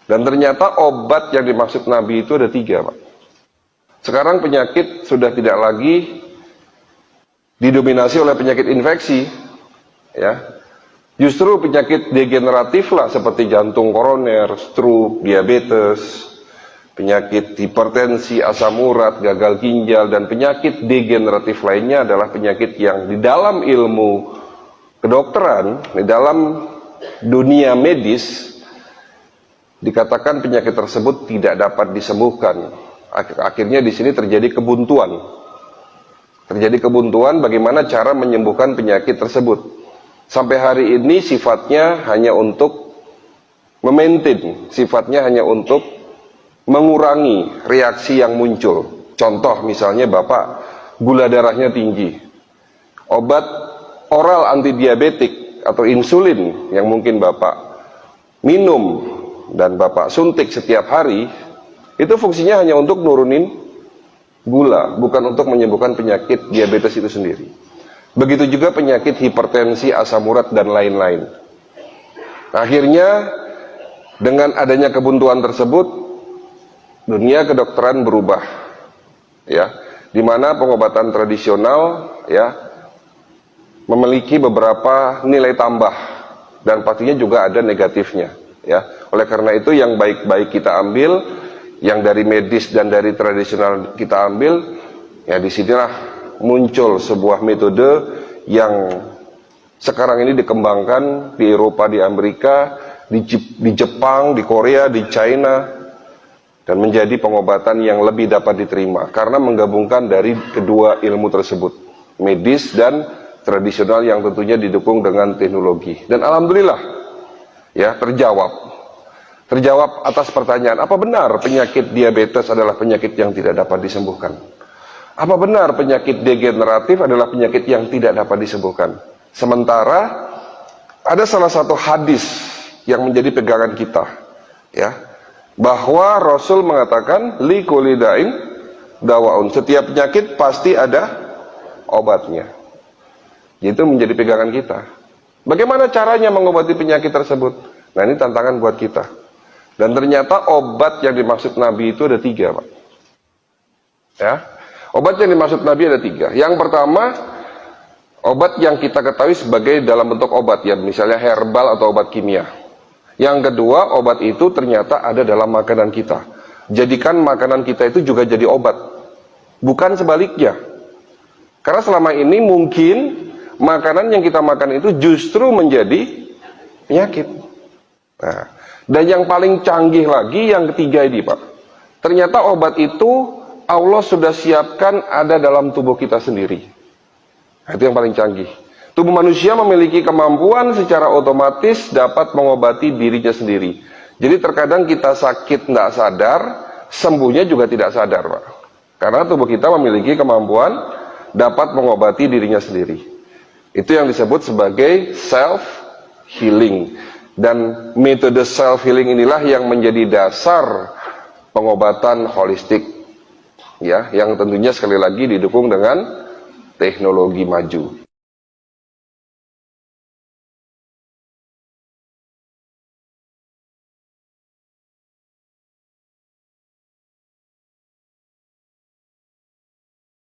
Dan ternyata obat yang dimaksud Nabi itu ada 3, Pak. Sekarang penyakit sudah tidak lagi didominasi oleh penyakit infeksi, ya. Justru penyakit degeneratif lah, seperti jantung koroner, stroke, diabetes, penyakit hipertensi, asam urat, gagal ginjal, dan penyakit degeneratif lainnya adalah penyakit yang di dalam ilmu kedokteran, di dalam dunia medis, dikatakan penyakit tersebut tidak dapat disembuhkan. Akhirnya di sini terjadi kebuntuan. Terjadi kebuntuan bagaimana cara menyembuhkan penyakit tersebut. Sampai hari ini sifatnya hanya untuk memaintain, sifatnya hanya untuk mengurangi reaksi yang muncul. Contoh misalnya Bapak gula darahnya tinggi, obat oral antidiabetik atau insulin yang mungkin Bapak minum dan Bapak suntik setiap hari, itu fungsinya hanya untuk nurunin gula, bukan untuk menyembuhkan penyakit diabetes itu sendiri. Begitu juga penyakit hipertensi, asam urat, dan lain-lain. Akhirnya dengan adanya kebuntuan tersebut, dunia kedokteran berubah, ya, di mana pengobatan tradisional, ya, memiliki beberapa nilai tambah dan pastinya juga ada negatifnya, ya. Oleh karena itu yang baik-baik kita ambil, yang dari medis dan dari tradisional kita ambil, ya disinilah muncul sebuah metode yang sekarang ini dikembangkan di Eropa, di Amerika, di Jepang, di Korea, di China, dan menjadi pengobatan yang lebih dapat diterima karena menggabungkan dari kedua ilmu tersebut, medis dan tradisional, yang tentunya didukung dengan teknologi. Dan alhamdulillah, ya, terjawab atas pertanyaan, apa benar penyakit diabetes adalah penyakit yang tidak dapat disembuhkan? Apa benar penyakit degeneratif adalah penyakit yang tidak dapat disembuhkan? Sementara ada salah satu hadis yang menjadi pegangan kita, ya, bahwa Rasul mengatakan li kulli da'in dawaun, setiap penyakit pasti ada obatnya. Itu menjadi pegangan kita. Bagaimana caranya mengobati penyakit tersebut? Nah, ini tantangan buat kita. Dan ternyata obat yang dimaksud Nabi itu ada 3, Pak. Ya. Obat yang dimaksud Nabi ada 3. Yang pertama, obat yang kita ketahui sebagai dalam bentuk obat, ya, misalnya herbal atau obat kimia. Yang kedua, obat itu ternyata ada dalam makanan kita. Jadikan makanan kita itu juga jadi obat, bukan sebaliknya. Karena selama ini mungkin makanan yang kita makan itu justru menjadi penyakit. Nah, dan yang paling canggih lagi yang ketiga ini, Pak. Ternyata obat itu Allah sudah siapkan ada dalam tubuh kita sendiri. Nah, itu yang paling canggih. Tubuh manusia memiliki kemampuan secara otomatis dapat mengobati dirinya sendiri. Jadi terkadang kita sakit tidak sadar, sembuhnya juga tidak sadar, Pak. Karena tubuh kita memiliki kemampuan dapat mengobati dirinya sendiri. Itu yang disebut sebagai self-healing. Dan metode self-healing inilah yang menjadi dasar pengobatan holistik, ya, yang tentunya sekali lagi didukung dengan teknologi maju.